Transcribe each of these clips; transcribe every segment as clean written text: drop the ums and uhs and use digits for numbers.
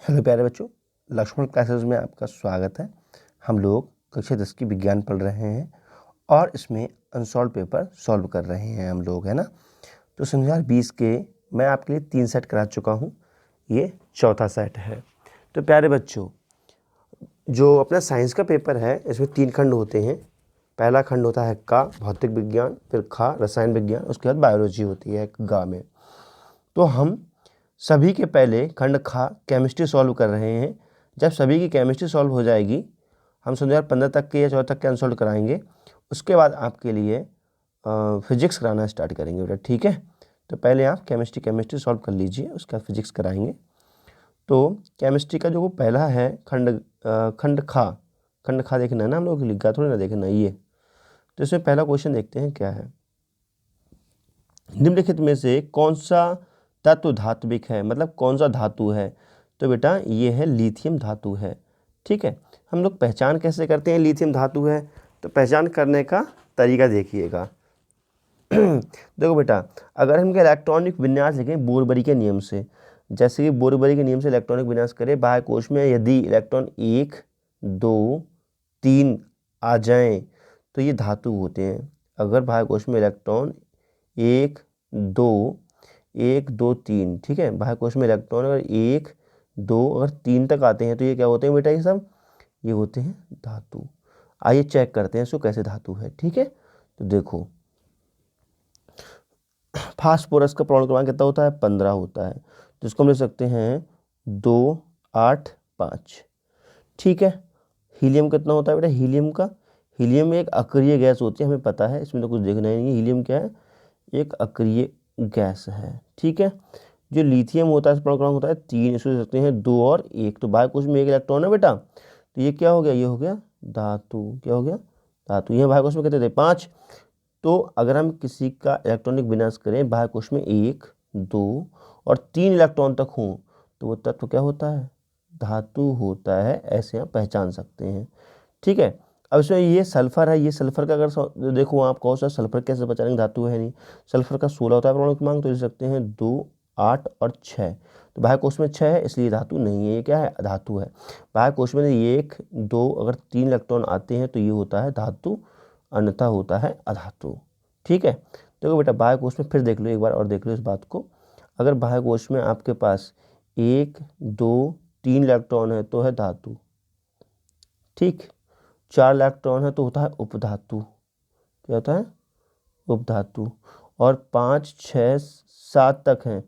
Hello प्यारे बच्चों, Lakshman classes में आपका स्वागत है। हम लोग कक्षा 10 की विज्ञान पढ़ रहे हैं और इसमें अनसॉल्व पेपर सॉल्व कर रहे हैं हम लोग, है ना। तो 2020 के मैं आपके लिए 3 सेट करा चुका हूँ, ये चौथा सेट है। तो प्यारे बच्चों, जो अपना साइंस का पेपर है इसमें 3 खंड होते हैं। पहला खंड होता है का भौतिक विज्ञान, फिर खा रसायन विज्ञान, उसके बाद बायोलॉजी होती है गा में। तो हम सभी के पहले खंड खा केमिस्ट्री सॉल्व कर रहे हैं। जब सभी की केमिस्ट्री सॉल्व हो जाएगी, हम 2015 तक के या 14 तक के अनसॉल्व कराएंगे। उसके बाद आपके लिए फिजिक्स कराना स्टार्ट करेंगे बेटा, ठीक है। तो पहले आप केमिस्ट्री सॉल्व कर लीजिए, उसके बाद फिजिक्स कराएंगे। तो केमिस्ट्री का जो वो पहला है खंड खा देखना है ना, हम लोग लिखा थोड़ी ना देखना ये। तो इसमें पहला क्वेश्चन देखते हैं क्या है। निम्नलिखित में से कौन सा तत्व धात्विक है, मतलब कौन सा धातु है। तो बेटा ये है लिथियम धातु है, ठीक है। हम लोग पहचान कैसे करते हैं लिथियम धातु है, तो पहचान करने का तरीका देखिएगा। देखो बेटा, अगर हम इलेक्ट्रॉनिक विन्यास लिखें बोरबरी के नियम से, जैसे कि बोरबरी के नियम से इलेक्ट्रॉनिक विन्यास करें, बाह्य कोश में यदि इलेक्ट्रॉन 1 2 3 आ जाएं तो ये धातु होते हैं। अगर बाह्य कोश में इलेक्ट्रॉन 1 2 3, ठीक है, बाह्य कोश में इलेक्ट्रॉन अगर 1 2 अगर 3 तक आते हैं तो ये क्या होते हैं बेटा, ये सब ये होते हैं धातु। आइए चेक करते हैं इसको कैसे धातु है, ठीक है। तो देखो, फास्फोरस का परमाणु क्रमांक कितना होता है, 15 होता है। तो इसको हम लिख सकते हैं 2 8 5, ठीक है। हीलियम कितना होता है बेटा, हीलियम एक अक्रिय गैस होती है, हमें पता है, इसमें तो कुछ देखना ही नहीं है। हीलियम क्या है, एक अक्रिय गैस है, ठीक है। जो लिथियम होता है इस परमाणु क्रमांक होता है 3, इसको लिख सकते हैं 2 और 1। तो बाह्य कोश में 1 इलेक्ट्रॉन है बेटा, तो ये क्या हो गया, ये हो गया धातु। क्या हो गया, धातु। ये बाह्य कोश में कितने थे, 5। तो अगर हम किसी का इलेक्ट्रॉनिक विन्यास करें, बाह्य कोश में 1 2 और 3 इलेक्ट्रॉन तक हों, तो वो तत्व क्या होता है, धातु होता है। ऐसे आप पहचान सकते हैं, ठीक है। अब इसमें ये सल्फर है, ये सल्फर का अगर देखो आप कहो सर सल्फर कैसे पहचानेंगे, धातु है नहीं। सल्फर का 16 होता है परमाणु क्रमांक, तो लिख सकते हैं 2 8 और 6। तो बाह्य कोश में 6 है, इसलिए धातु नहीं है, ये क्या है, धातु है। बाह्य कोश में 1 2 अगर 3 इलेक्ट्रॉन आते हैं तो ये होता है धातु, अन्यथा होता है अधातु, ठीक है। देखो बेटा, बाह्य कोश में फिर देख लो, एक बार और देख लो इस बात को। अगर बाह्य कोश में आपके पास 1 2 3 इलेक्ट्रॉन है तो है धातु, ठीक। 4 इलेक्ट्रॉन है तो होता है उपधातु। क्या होता है, उपधातु। और 5 6 7 तक हैं,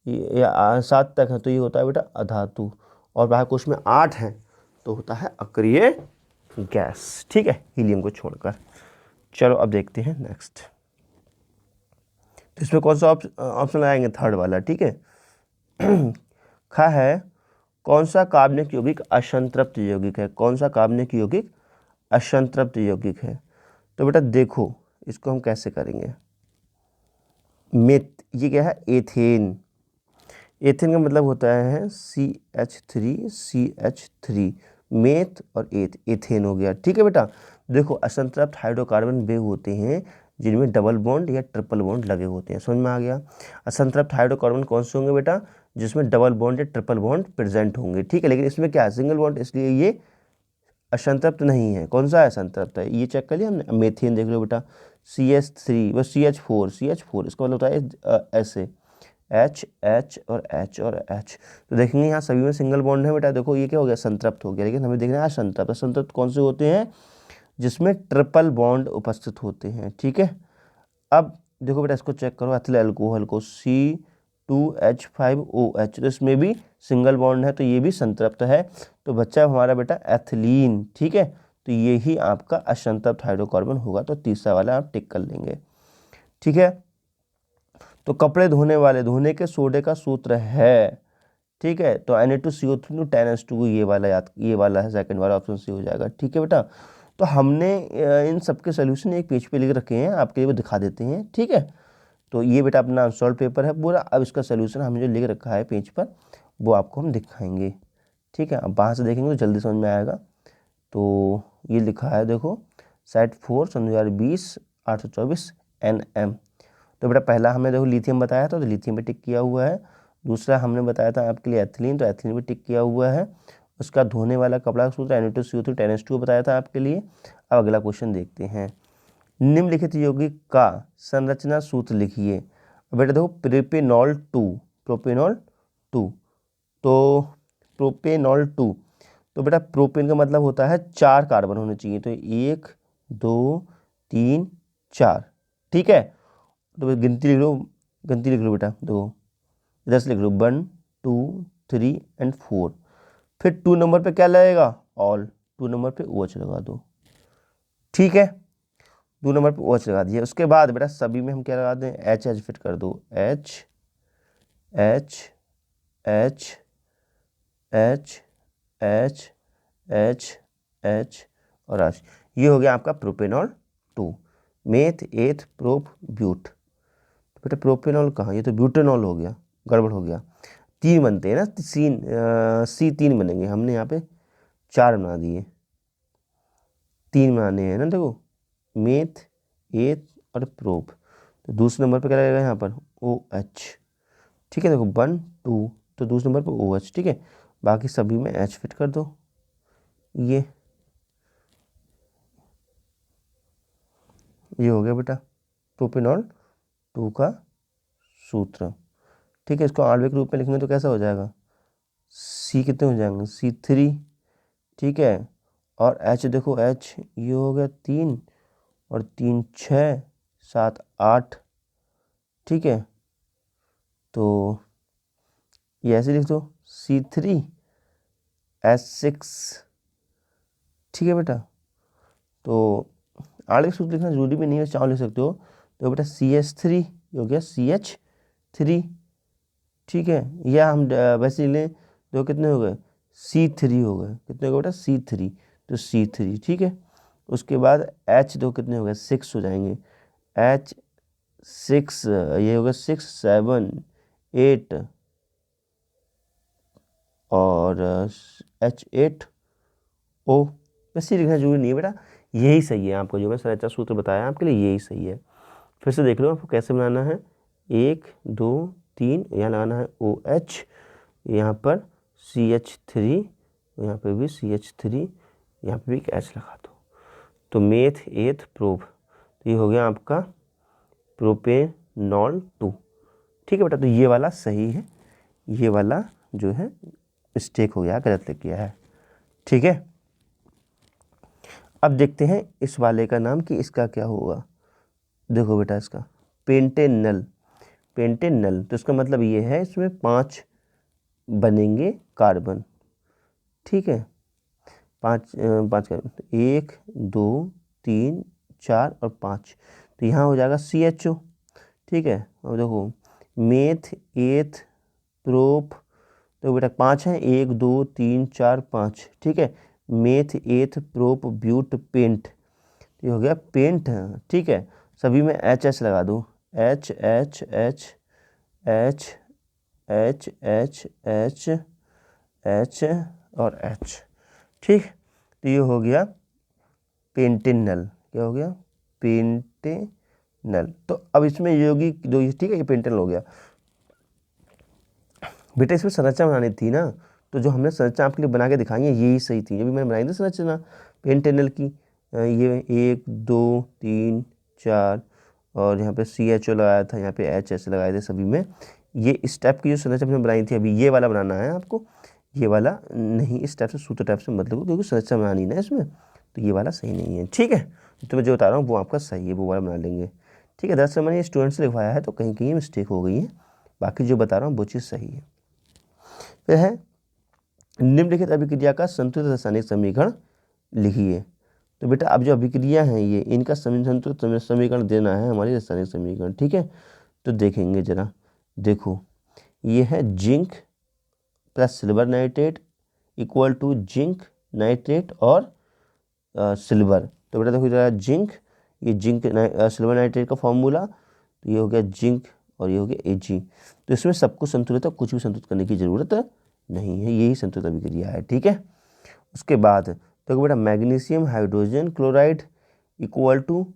या 7 तक है तो ये होता है बेटा अधातु। और बाह्य कोश में 8 है तो होता है अक्रिय गैस, ठीक है, हीलियम को छोड़कर। चलो अब देखते हैं नेक्स्ट। तो इसमें कौन सा ऑप्शन लगाएंगे, थर्ड वाला, ठीक है। खा है, कौन सा कार्बनिक यौगिक असंतृप्त यौगिक है, कौन सा कार्बनिक यौगिक असंतृप्त यौगिक है। तो बेटा देखो, इसको हम कैसे करेंगे। मेथ, ये क्या है, एथेन। एथेन का मतलब होता है CH3 मेथ और एथेन हो गया, ठीक है बेटा। देखो, असंतृप्त हाइड्रोकार्बन वे होते हैं जिनमें डबल बॉन्ड या ट्रिपल बॉन्ड लगे होते हैं, समझ में आ गया। असंतृप्त हाइड्रोकार्बन कौन से होंगे बेटा, जिसमें डबल बॉन्ड या ट्रिपल बॉन्ड प्रेजेंट होंगे, ठीक है। लेकिन इसमें क्या है, सिंगल बॉन्ड, इसलिए ये असंतृप्त नहीं है। कौन सा है, असंतृप्त है, ये चेक कर लिया हमने। मेथेन देख लो बेटा, CH3 बस CH4, इसका मतलब होता है ऐसे H और H। तो देखेंगे यहाँ सभी में सिंगल बॉन्ड है बेटा। देखो ये क्या हो गया, संतृप्त हो गया। लेकिन हमें देखना है असंतृप्त। असंतृप्त कौन से होते हैं, जिसमें ट्रिपल बॉन्ड उपस्थित होते हैं, ठीक है। अब देखो बेटा, इसको चेक करो, एथिल अल्कोहल को C2H5OH, तो इसमें भी सिंगल बॉन्ड है, तो ये भी संतृप्त है। तो बच्चा हमारा बेटा एथिलीन, ठीक है। तो ये ही आपका असंतृप्त हाइड्रोकार्बन होगा। तो तीसरा वाला आप टिक कर लेंगे, ठीक है। तो कपड़े धोने के सोडे का सूत्र है, ठीक है। तो Na2CO3 10H2, ये वाला है, सेकंड वाला ऑप्शन सी हो जाएगा, ठीक है बेटा। तो हमने इन सबके सोल्यूशन एक पेज पे लिख रखे हैं, आपके लिए वो दिखा देते हैं, ठीक है। तो ये बेटा अपना सॉल्व पेपर है पूरा। अब इसका सोल्यूशन हमने जो लिख रखा है पेज पर, वो आपको हम दिखाएंगे, ठीक है। अब बाहर से देखेंगे तो जल्दी समझ में आएगा। तो ये लिखा है, देखो, सेट 4 2020 824 Nm। तो बेटा पहला हमने देखो लिथियम बताया था, तो लिथियम पे टिक किया हुआ है। दूसरा हमने बताया था आपके लिए एथिलीन, तो एथिलीन भी टिक किया हुआ है। उसका धोने वाला कपड़ा का सूत्र Na2CO3 10H2 बताया था आपके लिए। अब अगला क्वेश्चन देखते हैं। निम्नलिखित यौगिक का संरचना सूत्र लिखिए। बेटा देखो प्रोपेनॉल 2, प्रोपेनॉल 2, तो प्रोपेनॉल 2, तो बेटा प्रोपेन का मतलब होता है 4 कार्बन होने चाहिए, तो 1 2 3 4, ठीक है। तो गिनती लिख लो, गिनती लिख लो बेटा, देखो इधर से लिख लो 1 2 3 एंड 4। फिर 2 नंबर पे क्या लगेगा, ऑल, 2 नंबर पे OH लगा दो, ठीक है। 2 नंबर पे OH लगा दिए। उसके बाद बेटा सभी में हम क्या लगा दें, H H फिट कर दो, H H H H H H H और H। ये हो गया आपका propanol 2, meth eth prop but. बेटा प्रोपेनॉल कहाँ, ये तो ब्यूटेनॉल हो गया, गड़बड़ हो गया। 3 बनते हैं ना, C3 बनेंगे, हमने यहाँ पे 4 बना दिए, 3 बनाने हैं ना। देखो मेथ एथ और प्रोप, तो दूसरे नंबर पे क्या लगेगा यहाँ पर OH, ठीक है। देखो 1 2, तो दूसरे नंबर पे OH, ठीक है। बाकी सभी में H फिट कर दो, ये हो गया बेटा प्रोपेनॉल 2 का सूत्र, ठीक है। इसको आणविक रूप में लिखेंगे तो कैसा हो जाएगा, C कितने हो जाएंगे, C3, ठीक है। और H देखो H, ये हो गया 3 और 3 6 7 8, ठीक है। तो ये ऐसे लिख दो C3H6, ठीक है बेटा। तो आणविक सूत्र लिखना जरूरी भी नहीं है, चाहो लिख सकते हो। तो बेटा CH3 हो गया CH3, ठीक है। या हम वैसे लें तो कितने हो गए, C3 हो गए, कितने हो गए बेटा C3, तो C3, ठीक है। उसके बाद H दो कितने हो गए 6 हो जाएंगे, H6, ये हो गया 6 7 8 और H8O। वैसे लिखना जरूरी नहीं है बेटा, यही सही है। आपको जो मैं संरचना सूत्र बताया आपके लिए यही सही है। फिर से देख लो आपको कैसे बनाना है, 1 2 3, यहाँ लगाना है OH, यहाँ पर CH3, यहाँ पे भी CH3, यहाँ पे भी एक H लगा दो, तो मेथ एथ प्रोप, तो ये हो गया आपका प्रोपेनॉल 2, ठीक है बेटा। तो ये वाला सही है, ये वाला जो है मिस्टेक हो गया, गलत लिख गया है, ठीक है। अब देखते हैं इस वाले का नाम कि इसका क्या होगा। देखो बेटा इसका पेंटेनल, पेंटेनल, तो इसका मतलब ये है इसमें 5 बनेंगे कार्बन, ठीक है। 5 5 कार्बन, 1 2 3 4 और 5, तो यहाँ हो जाएगा CHO, ठीक है। और देखो मेथ एथ प्रोप, तो बेटा 5 है, 1 2 3 4 5, ठीक है। मेथ एथ प्रोप ब्यूट पेंट, ये हो गया पेंट, ठीक है। सभी में HS लगा दो, H H H H H H H H और H, ठीक। तो ये हो गया पेंटेनल, क्या हो गया पेंटेनल। तो अब इसमें यौगिक दो, ठीक है, ये पेंटेनल हो गया। बेटा इसमें संरचना बनानी थी ना, तो जो हमने संरचना आपके लिए बना के दिखाई है यही सही थी, जब भी मैंने बनाई थी संरचना पेंटेनल की। ये 1 2 3 4 और यहाँ पे CHO लगाया था, यहाँ पे HS लगाए थे सभी में। ये इस टाइप की जो संरचना हमने बनाई थी, अभी ये वाला बनाना है आपको, ये वाला नहीं, इस टाइप से सूत्र टाइप से मतलब, क्योंकि संरचना बनानी ना इसमें, तो ये वाला सही नहीं है, ठीक है। तो मैं जो बता रहा हूँ वो आपका सही है, वो वाला बना लेंगे, ठीक है। दरअसल मैंने स्टूडेंट से लिखवाया है तो कहीं कहीं मिस्टेक हो गई है, बाकी जो बता रहा हूँ वो चीज़ सही है। फिर है निम्नलिखित अभिक्रिया का संतुलित रासायनिक समीकरण लिखिए। तो बेटा अब जो अभिक्रिया हैं ये, इनका संतुलित समीकरण देना है, हमारी रासायनिक समीकरण, ठीक है। तो देखेंगे जरा, देखो ये है zinc plus silver nitrate equal to zinc nitrate और सिल्वर। तो बेटा देखो जरा जिंक, ये जिंक सिल्वर नाइट्रेट का फॉर्मूला, तो ये हो गया जिंक और ये हो गया Ag। तो इसमें सब कुछ संतुलित है, कुछ भी संतुलित करने की जरूरत नहीं है, यही संतुलित अभिक्रिया है, ठीक है। उसके बाद देखो बेटा magnesium hydrogen chloride equal to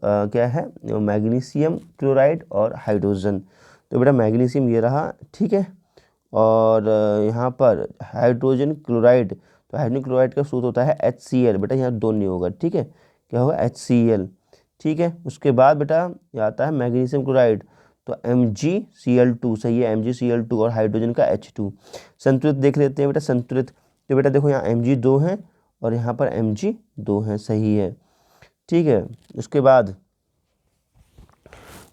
क्या है, मैग्नीशियम क्लोराइड और हाइड्रोजन। तो बेटा मैग्नीशियम ये रहा, ठीक है। और यहाँ पर हाइड्रोजन क्लोराइड, तो हाइड्रोजन क्लोराइड का सूत्र होता है HCl। बेटा यहाँ 2 नहीं होगा, ठीक है, क्या होगा HCl, ठीक है। उसके बाद बेटा ये आता है मैग्नीशियम क्लोराइड, तो MgCl2, सही है, MgCl2 और हाइड्रोजन का H2। संतुलित देख लेते हैं बेटा, संतुलित, तो बेटा देखो यहाँ Mg2 है और यहाँ पर Mg2 है, सही है, ठीक है। उसके बाद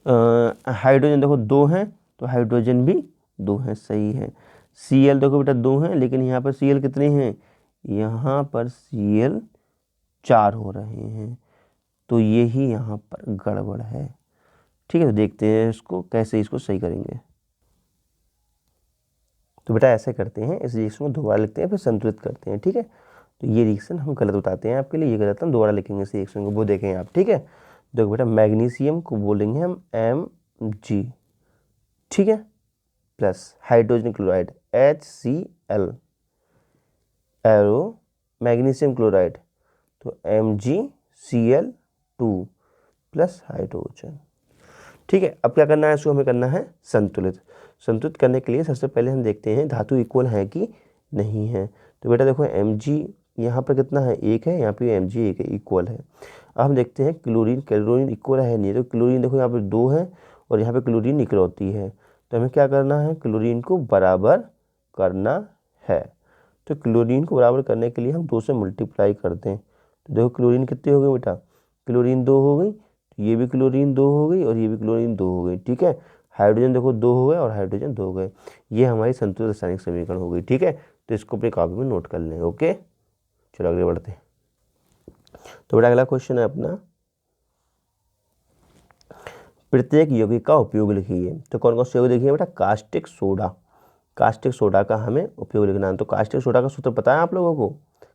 हाइड्रोजन देखो 2 हैं, तो हाइड्रोजन भी 2 हैं, सही है। Cl देखो बेटा 2 हैं, लेकिन यहाँ पर Cl कितने हैं, यहाँ पर Cl 4 हो रहे हैं, तो ये ही यहाँ पर गड़बड़ है, ठीक है। तो देखते हैं इसको कैसे इसको सही करेंगे। तो बेटा ऐसे करते हैं, इस रिएक्शन को दोबारा लिखते हैं, फिर संतुलित करते हैं, ठीक है। तो ये रिएक्शन हम गलत बताते हैं आपके लिए, ये गलत हम दोबारा लिखेंगे इस रिएक्शन को, वो देखें आप, ठीक है। देखो बेटा मैग्नीशियम को बोलेंगे हम Mg, ठीक है, plus hydrogen chloride HCl, arrow magnesium chloride, तो MgCl2 प्लस हाइड्रोजन, ठीक है। अब क्या करना है, इसको हमें करना है संतुलित। संतुलित करने के लिए सबसे पहले हम देखते हैं धातु इक्वल है कि नहीं है। तो बेटा देखो Mg यहाँ पर कितना है, 1 है, यहाँ पे Mg 1 है, इक्वल है। अब हम देखते हैं क्लोरीन, क्लोरीन इक्वल है नहीं, तो क्लोरीन देखो यहाँ पर 2 है और यहाँ पे क्लोरीन इकलौती है, तो हमें क्या करना है, क्लोरीन को बराबर करना है। तो क्लोरीन को बराबर करने के लिए हम 2 से मल्टीप्लाई करते हैं, तो देखो क्लोरीन कितनी हो गई बेटा, क्लोरीन 2 हो गई, ये भी क्लोरीन 2 हो गई और ये भी क्लोरीन 2 हो गई, ठीक है। हाइड्रोजन देखो 2 हो गए और हाइड्रोजन 2 हो गए, ये हमारी संतुलित रासायनिक समीकरण हो गई, ठीक है। तो इसको अपनी कॉपी में नोट कर लें, ओके। चलो आगे बढ़ते हैं। तो बेटा अगला क्वेश्चन है अपना, प्रत्येक यौगिक का उपयोग लिखिए। तो कौन कौन से यौगिक लिखिए बेटा, कास्टिक सोडा, कास्टिक सोडा का हमें उपयोग लिखना है। तो कास्टिक सोडा का सूत्र पता है आप लोगों को,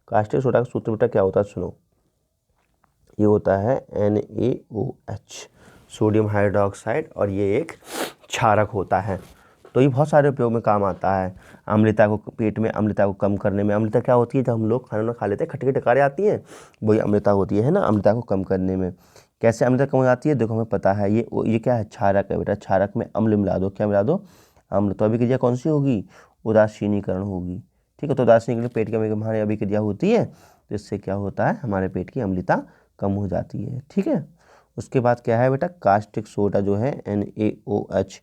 कास्टिक सोडा का सूत्र बेटा क्या होता है, सुनो, ये होता है NaOH, सोडियम हाइड्रोक्साइड, और ये एक क्षारक होता है। तो ये बहुत सारे उपयोग में काम आता है। अम्लता को, पेट में अम्लता को कम करने में, अम्लता क्या होती है, जब हम लोग खाना खा लेते हैं खट्टी टकारें आती हैं, वही अम्लता होती है ना, अम्लता को कम करने में। कैसे अम्लता कम हो जाती है, देखो हमें पता है, ये क्या है, क्षारक है बेटा, क्षारक में अम्ल मिला दो, क्या मिला दो, अम्ल। तो अभिक्रिया कौन सी होगी, उदासीनीकरण होगी, ठीक है। तो उदासीनीकरण पेट के में हमारी अभिक्रिया होती है, तो इससे क्या होता है, हमारे पेट की अम्लता कम हो जाती है, ठीक है। उसके बाद क्या है बेटा, कास्टिक सोडा जो है NaOH,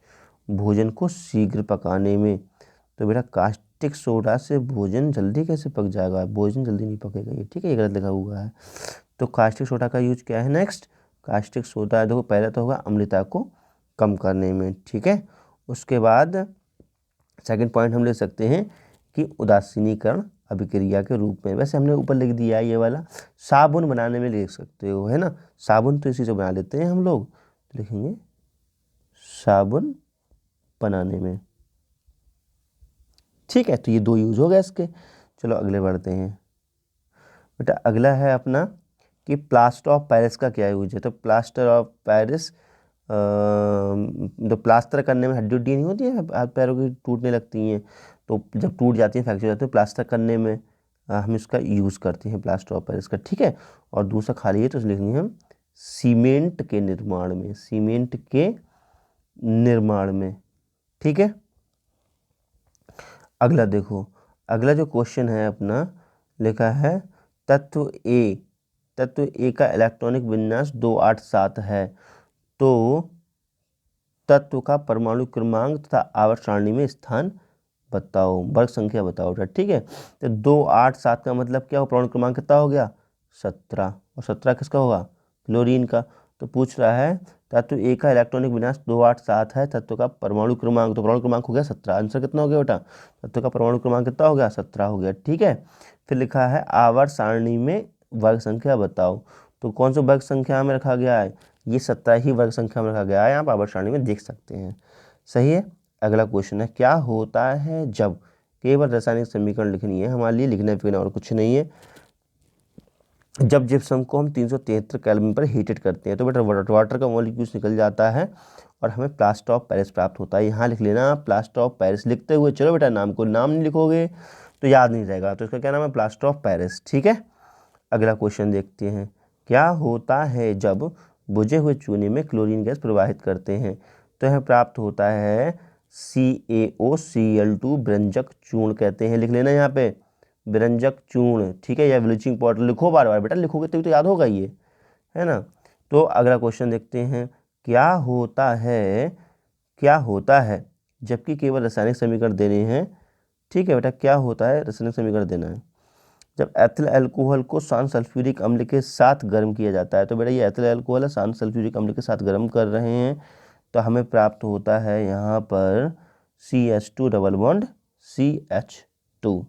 भोजन को शीघ्र पकाने में। तो बेटा कास्टिक सोडा से भोजन जल्दी कैसे पक जाएगा, भोजन जल्दी नहीं पकेगा ये, ठीक है, ये गलत लिखा हुआ है। तो कास्टिक सोडा का यूज क्या है, नेक्स्ट कास्टिक सोडा देखो पहले तो होगा अम्लता को कम करने में, ठीक है। उसके बाद सेकंड पॉइंट हम ले सकते हैं कि उदासीनीकरण अभिक्रिया के रूप में, वैसे हमने ऊपर लिख दिया है ये वाला, साबुन बनाने में लिख सकते हो, है ना, साबुन तो इसी से बना लेते हैं हम लोग, तो लिखेंगे साबुन बनाने में, ठीक है। तो ये 2 यूज हो गए इसके। चलो अगले बढ़ते हैं बेटा, अगला है अपना कि प्लास्टर ऑफ पेरिस का क्या यूज है। तो प्लास्टर ऑफ पेरिस, तो प्लास्टर करने में हड्डी उड्डी नहीं होती है, हाथ पैरों की टूटने लगती हैं, तो जब टूट जाती है, फ्रैक्चर हो जाती है, प्लास्टर करने में हम इसका यूज़ करते हैं, प्लास्टर ऑफ पेरिस का, ठीक है। और दूसरा खाली है तो लिखेंगे हम सीमेंट के निर्माण में, सीमेंट के निर्माण में, ठीक है। अगला देखो, अगला जो क्वेश्चन है अपना, लिखा है तत्व ए, तत्व ए का इलेक्ट्रॉनिक विन्यास 287 है, तो तत्व का परमाणु क्रमांक तथा आवर्त सारणी में स्थान बताओ, वर्ग संख्या बताओ, ठीक है। तो 287 का मतलब क्या हो, परमाणु क्रमांक कितना हो गया, 17, और 17 किसका होगा, क्लोरीन का। तो पूछ रहा है तत्व ए का इलेक्ट्रॉनिक विन्यास 287 है, तत्व का परमाणु क्रमांक, तो परमाणु क्रमांक हो गया 17, आंसर कितना हो गया बेटा, तत्व का परमाणु क्रमांक कितना हो गया, 17 हो गया, ठीक है। फिर लिखा है आवर्त सारणी में वर्ग संख्या बताओ, तो कौन सा वर्ग संख्या में रखा गया है, ये 17 ही वर्ग संख्या में रखा गया है, आप आवर्त सारणी में देख सकते हैं, सही है। अगला क्वेश्चन है, क्या होता है जब, केवल रासायनिक समीकरण लिखनी है हमारे लिए, लिखना पीना और कुछ नहीं है। जब जिप्सम को हम 373 केल्विन पर हीटेड करते हैं, तो बेटा वाटर का मॉलिक्यूल्स निकल जाता है और हमें प्लास्टर ऑफ पेरिस प्राप्त होता है। यहाँ लिख लेना प्लास्टर ऑफ पेरिस लिखते हुए, चलो बेटा नाम को, नाम नहीं लिखोगे तो याद नहीं रहेगा, तो इसका क्या नाम है, प्लास्टर ऑफ पेरिस, ठीक है। अगला क्वेश्चन देखते हैं, क्या होता है जब बुझे हुए चूने में क्लोरीन गैस प्रवाहित करते हैं। तो यह प्राप्त होता है CaOCl2 व्यंजक चूर्ण कहते हैं। लिख लेना यहाँ पे व्यंजक चूर्ण, ठीक है, या ब्लीचिंग पाउडर लिखो बार बार बेटा, लिखोगे तभी तो याद होगा ये, है ना। तो अगला क्वेश्चन देखते हैं, क्या होता है जबकि केवल रासायनिक समीकरण देने हैं। ठीक है बेटा, क्या होता है, रासायनिक समीकरण देना है। जब एथिल अल्कोहल को शांत सल्फ्यूरिक अम्ल के साथ गर्म किया जाता है, तो बेटा ये एथिल अल्कोहल है, शांत सल्फ्यूरिक अम्ल के साथ गर्म कर रहे हैं, तो हमें प्राप्त होता है यहाँ पर CH2 डबल बॉन्ड CH2।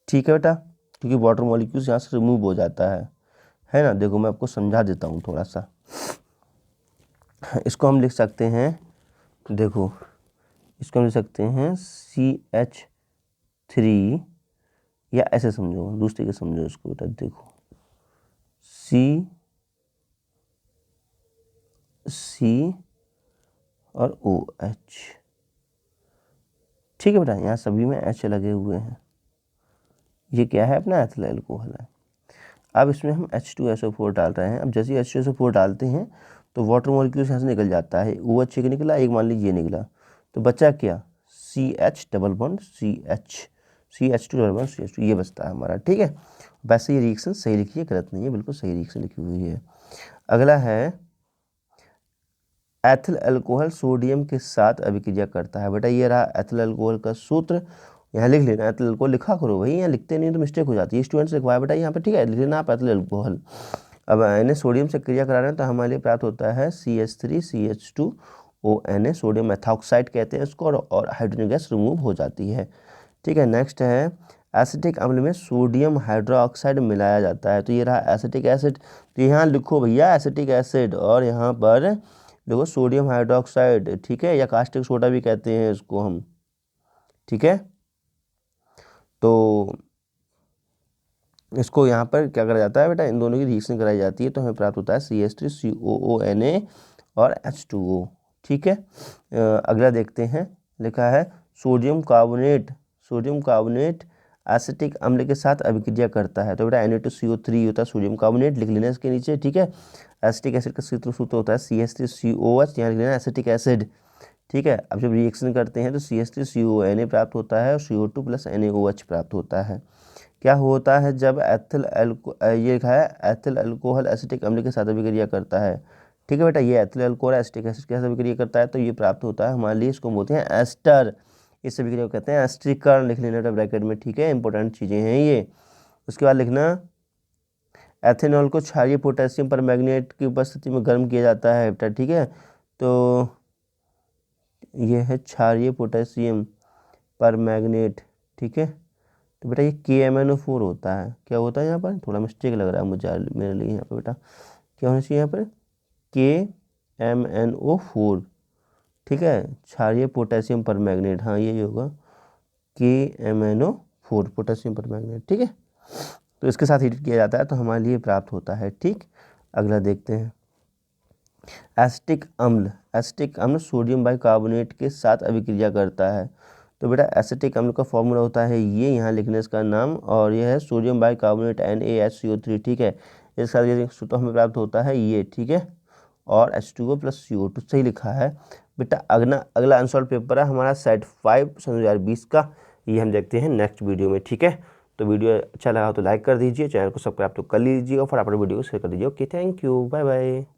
ठीक है बेटा, क्योंकि वाटर मॉलिक्यूल्स यहाँ से रिमूव हो जाता है ना। देखो मैं आपको समझा देता हूँ थोड़ा सा। इसको हम लिख सकते हैं, देखो इसको हम लिख सकते हैं CH3, या ऐसे समझो, दूसरे के समझो इसको बेटा। देखो C और OH, ठीक है बेटा, यहाँ सभी में H लगे हुए हैं। ये क्या है, अपना एथिल अल्कोहल है। अब इसमें हम H2SO4 डाल रहे हैं। अब जैसे ही H2SO4 डालते हैं तो वाटर मॉलिक्यूल्स यहाँ से निकल जाता है। OH एक निकला, एक मान लीजिए निकला, तो बचा क्या, CH double bond CH2 double bond CH2, ये बचता है हमारा। ठीक है, वैसे ये रिएक्शन सही लिखी है, गलत नहीं है, बिल्कुल सही रिएक्शन लिखी हुई है। अगला है, एथिल अल्कोहल सोडियम के साथ अभिक्रिया करता है। बेटा ये रहा एथिल अल्कोहल का सूत्र, यहाँ लिख लेना। एथिल अल्कोहल लिखा करो भाई, यहाँ लिखते नहीं तो मिस्टेक हो जाती है, स्टूडेंट्स लिखवाया बेटा यहाँ पे, ठीक है, लिख लेना आप एथिल अल्कोहल। अब इन्हें सोडियम से क्रिया करा रहे हैं तो हमारे लिए प्राप्त होता है CH3CH2ONA, सोडियम मेथॉक्साइड कहते हैं इसको, और हाइड्रोजन गैस रिमूव हो जाती है। ठीक है, नेक्स्ट है, एसिटिक अम्ल में सोडियम हाइड्रोक्साइड मिलाया जाता है, तो ये रहा एसिटिक एसिड। तो यहाँ लिखो भैया एसिटिक एसिड, और यहाँ पर देखो सोडियम हाइड्रोक्साइड, ठीक है, या कास्टिक सोडा भी कहते हैं इसको हम। ठीक है, तो इसको यहाँ पर क्या करा जाता है बेटा, इन दोनों की रिएक्शन कराई जाती है, तो हमें प्राप्त होता है CH3COONA और H2O। ठीक है, अगला देखते हैं, लिखा है सोडियम कार्बोनेट एसिटिक अम्ल के साथ अभिक्रिया करता है, तो बेटा Na2CO3 होता है सोडियम कार्बोनेट, लिख लेना इसके नीचे। ठीक है, एसिटिक एसिड का सूत्र होता है CH3COH, यहाँ लिख लेना एसिटिक एसिड। ठीक है, अब जब रिएक्शन करते हैं तो CH3CONA प्राप्त होता है और CO2 प्लस NaOH प्राप्त होता है। क्या होता है जब ये लिखा है एथिल अल्कोहल एसिटिक अम्ल के साथ अभिक्रिया करता है। ठीक है बेटा, ये एथिल अल्कोहल एसिटिक एसिड के साथ अभिक्रिया करता है, तो ये प्राप्त होता है हमारे लिए, इसको बोलते हैं एस्टर। इस अभिक्रिया को कहते हैं एस्टरीकरण, लिख लेना ब्रैकेट में। ठीक है, इंपॉर्टेंट चीज़ें हैं ये। उसके बाद लिखना, एथेनॉल को क्षारीय पोटेशियम परमैंगनेट की उपस्थिति में गर्म किया जाता है बेटा। ठीक है, तो ये है क्षारीय पोटेशियम परमैंगनेट। ठीक है, तो बेटा ये KMnO4 होता है। क्या होता है यहाँ पर, थोड़ा मिस्टेक लग रहा है मुझे मेरे लिए यहाँ पर बेटा, क्या होना चाहिए यहाँ पर, KMnO4। ठीक है, क्षारीय पोटेशियम परमैंगनेट, हाँ यही होगा KMnO4 पोटेशियम परमैंगनेट। ठीक है, तो इसके साथ हीट किया जाता है तो हमारे लिए प्राप्त होता है। ठीक, अगला देखते हैं, एसिटिक अम्ल सोडियम बाइकार्बोनेट के साथ अभिक्रिया करता है, तो बेटा एसिटिक अम्ल का फॉर्मूला होता है ये, यहाँ लिखने इसका नाम, और यह है सोडियम बाइकार्बोनेट NaHCO3। ठीक है, इसके साथ ये सूत्र हमें प्राप्त होता है ये। ठीक है, और H2O प्लस CO2 सही लिखा है बेटा। अगला अनसॉल्व पेपर है हमारा सेट 5 सन 2020 का, ये हम देखते हैं नेक्स्ट वीडियो में। ठीक है, तो वीडियो अच्छा लगा तो लाइक कर दीजिए, चैनल को सब्सक्राइब तो कर लीजिए, और फटाफट वीडियो को शेयर कर दीजिए। Okay, thank you, bye bye.